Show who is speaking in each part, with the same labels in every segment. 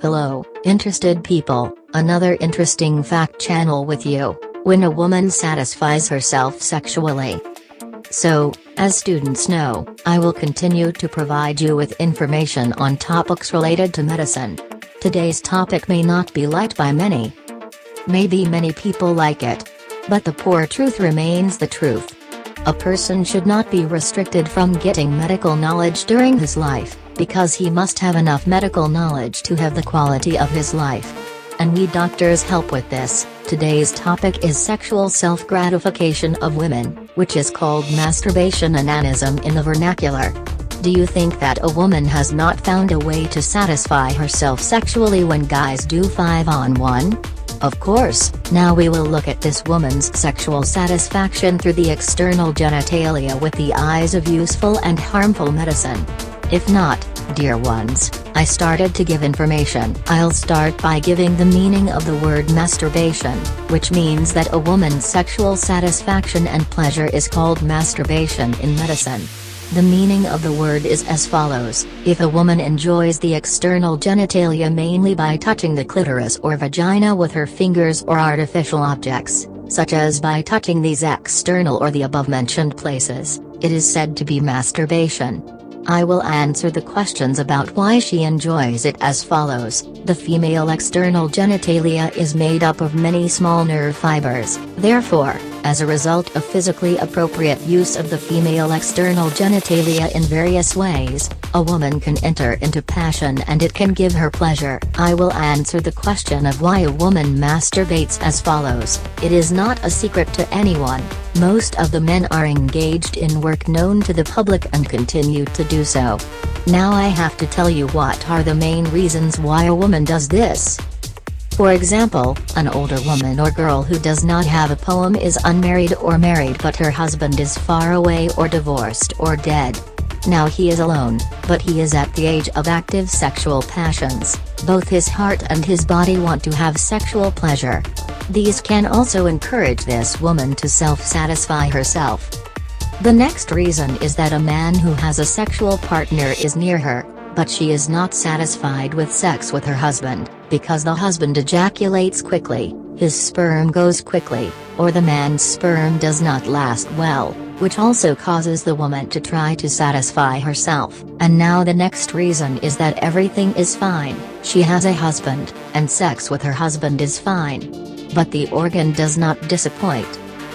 Speaker 1: Hello, interested people, another interesting fact channel with you. When a woman satisfies herself sexually. So, as students know, I will continue to provide you with information on topics related to medicine. Today's topic may not be liked by many. Maybe many people like it. But the poor truth remains the truth. A person should not be restricted from getting medical knowledge during his life, because he must have enough medical knowledge to have the quality of his life. And we doctors help with this. Today's topic is sexual self-gratification of women, which is called masturbation onanism in the vernacular. Do you think that a woman has not found a way to satisfy herself sexually when guys do 5-on-1? Of course, now we will look at this woman's sexual satisfaction through the external genitalia with the eyes of useful and harmful medicine. If not, dear ones, I started to give information. I'll start by giving the meaning of the word masturbation, which means that a woman's sexual satisfaction and pleasure is called masturbation in medicine. The meaning of the word is as follows: if a woman enjoys the external genitalia mainly by touching the clitoris or vagina with her fingers or artificial objects, such as by touching these external or the above-mentioned places, it is said to be masturbation. I will answer the questions about why she enjoys it as follows. The female external genitalia is made up of many small nerve fibers. Therefore, as a result of physically appropriate use of the female external genitalia in various ways, a woman can enter into passion and it can give her pleasure. I will answer the question of why a woman masturbates as follows. It is not a secret to anyone. Most of the men are engaged in work known to the public and continue to do so. Now I have to tell you what are the main reasons why a woman does this. For example, an older woman or girl who does not have a poem is unmarried or married but her husband is far away or divorced or dead. Now he is alone, but he is at the age of active sexual passions. Both his heart and his body want to have sexual pleasure. These can also encourage this woman to self-satisfy herself. The next reason is that a man who has a sexual partner is near her, but she is not satisfied with sex with her husband, because the husband ejaculates quickly, his sperm goes quickly, or the man's sperm does not last well, which also causes the woman to try to satisfy herself. And now the next reason is that everything is fine, she has a husband, and sex with her husband is fine. But the organ does not disappoint.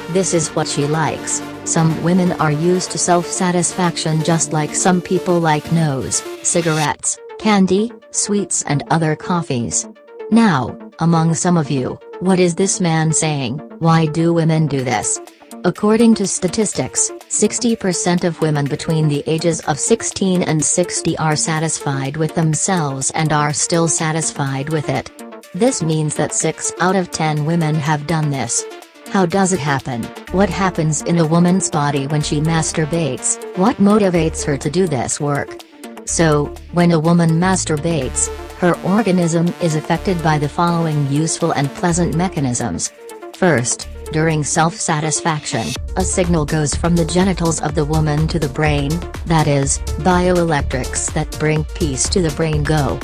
Speaker 1: This is what she likes. Some women are used to self-satisfaction just like some people like nose, cigarettes, candy, sweets and other coffees. Now, among some of you, what is this man saying? Why do women do this? According to statistics, 60% of women between the ages of 16 and 60 are satisfied with themselves and are still satisfied with it. This means that 6 out of 10 women have done this. How does it happen? What happens in a woman's body when she masturbates? What motivates her to do this work? So, when a woman masturbates, her organism is affected by the following useful and pleasant mechanisms. First, during self-satisfaction, a signal goes from the genitals of the woman to the brain, that is, bioelectrics that bring peace to the brain go.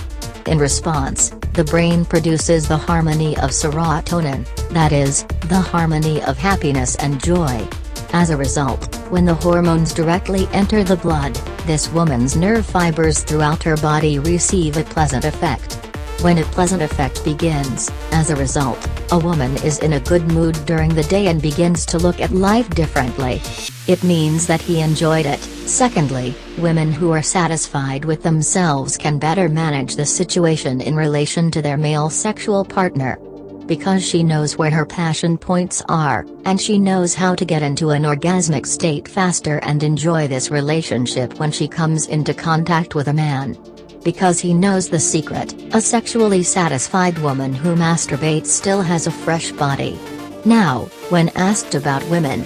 Speaker 1: In response, the brain produces the harmony of serotonin, that is, the harmony of happiness and joy. As a result, when the hormones directly enter the blood, this woman's nerve fibers throughout her body receive a pleasant effect. When a pleasant effect begins, as a result, a woman is in a good mood during the day and begins to look at life differently. It means that he enjoyed it. Secondly, women who are satisfied with themselves can better manage the situation in relation to their male sexual partner. Because she knows where her passion points are, and she knows how to get into an orgasmic state faster and enjoy this relationship when she comes into contact with a man. Because he knows the secret, a sexually satisfied woman who masturbates still has a fresh body. Now, when asked about the women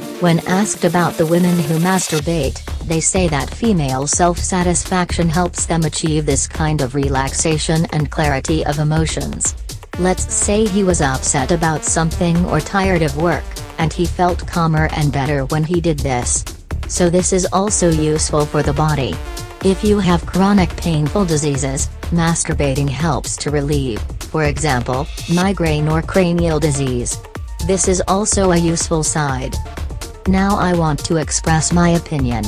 Speaker 1: who masturbate, they say that female self-satisfaction helps them achieve this kind of relaxation and clarity of emotions. Let's say he was upset about something or tired of work, and he felt calmer and better when he did this. So this is also useful for the body. If you have chronic painful diseases, masturbating helps to relieve, for example, migraine or cranial disease. This is also a useful side. Now I want to express my opinion.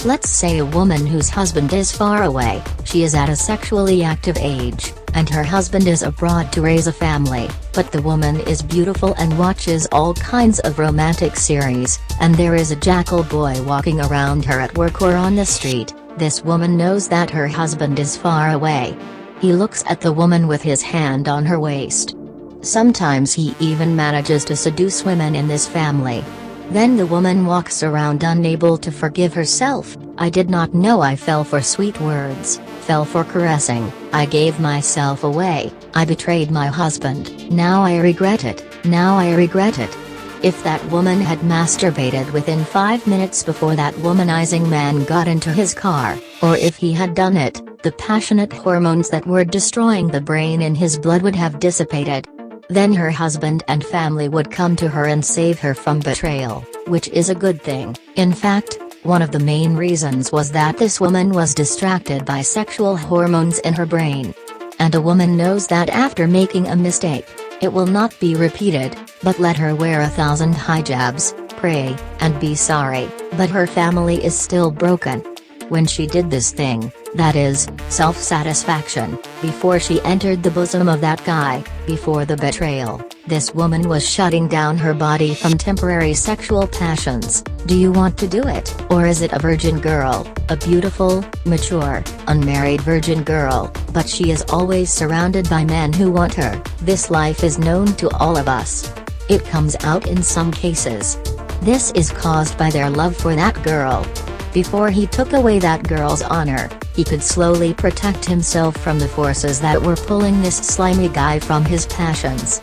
Speaker 1: Let's say a woman whose husband is far away, she is at a sexually active age, and her husband is abroad to raise a family, but the woman is beautiful and watches all kinds of romantic series, and there is a jackal boy walking around her at work or on the street. This woman knows that her husband is far away. He looks at the woman with his hand on her waist. Sometimes he even manages to seduce women in this family. Then the woman walks around unable to forgive herself. I did not know I fell for sweet words, fell for caressing, I gave myself away, I betrayed my husband, now I regret it, now I regret it. If that woman had masturbated within 5 minutes before that womanizing man got into his car, or if he had done it, the passionate hormones that were destroying the brain in his blood would have dissipated. Then her husband and family would come to her and save her from betrayal, which is a good thing. In fact, one of the main reasons was that this woman was distracted by sexual hormones in her brain. And a woman knows that after making a mistake, it will not be repeated, but let her wear 1,000 hijabs, pray, and be sorry, but her family is still broken. When she did this thing, that is, self-satisfaction, before she entered the bosom of that guy, before the betrayal, this woman was shutting down her body from temporary sexual passions. Do you want to do it? Or is it a virgin girl, a beautiful, mature, unmarried virgin girl, but she is always surrounded by men who want her? This life is known to all of us. It comes out in some cases. This is caused by their love for that girl. Before he took away that girl's honor, he could slowly protect himself from the forces that were pulling this slimy guy from his passions.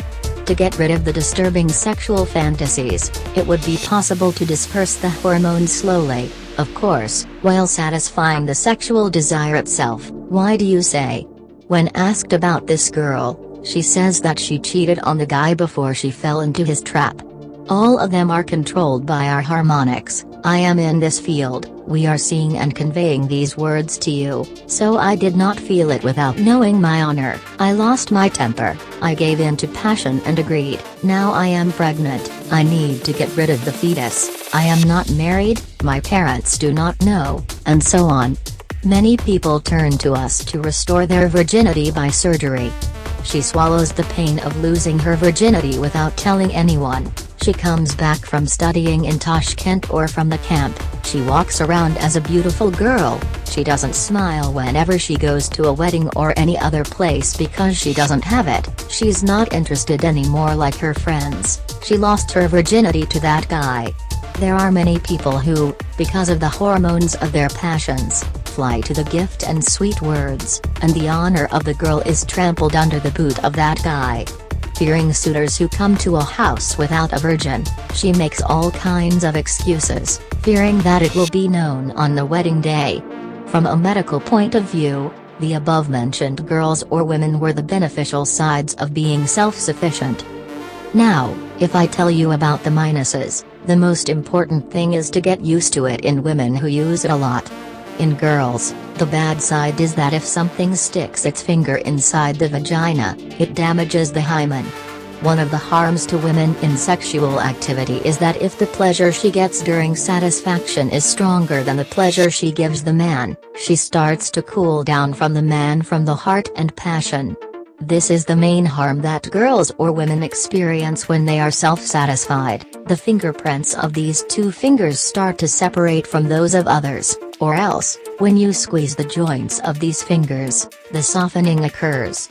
Speaker 1: To get rid of the disturbing sexual fantasies, it would be possible to disperse the hormones slowly, of course, while satisfying the sexual desire itself. Why do you say? When asked about this girl, she says that she cheated on the guy before she fell into his trap. All of them are controlled by our harmonics. I am in this field, we are seeing and conveying these words to you, so I did not feel it without knowing my honor. I lost my temper, I gave in to passion and agreed. Now I am pregnant, I need to get rid of the fetus, I am not married, my parents do not know, and so on. Many people turn to us to restore their virginity by surgery. She swallows the pain of losing her virginity without telling anyone. She comes back from studying in Tashkent or from the camp, she walks around as a beautiful girl, she doesn't smile whenever she goes to a wedding or any other place because she doesn't have it, she's not interested anymore like her friends, she lost her virginity to that guy. There are many people who, because of the hormones of their passions, fly to the gift and sweet words, and the honor of the girl is trampled under the boot of that guy. Fearing suitors who come to a house without a virgin, she makes all kinds of excuses, fearing that it will be known on the wedding day. From a medical point of view, the above-mentioned girls or women were the beneficial sides of being self-sufficient. Now, if I tell you about the minuses, the most important thing is to get used to it in women who use it a lot. In girls, the bad side is that if something sticks its finger inside the vagina, it damages the hymen. One of the harms to women in sexual activity is that if the pleasure she gets during satisfaction is stronger than the pleasure she gives the man, she starts to cool down from the man from the heart and passion. This is the main harm that girls or women experience when they are self-satisfied. The fingerprints of these two fingers start to separate from those of others, or else, when you squeeze the joints of these fingers, the softening occurs.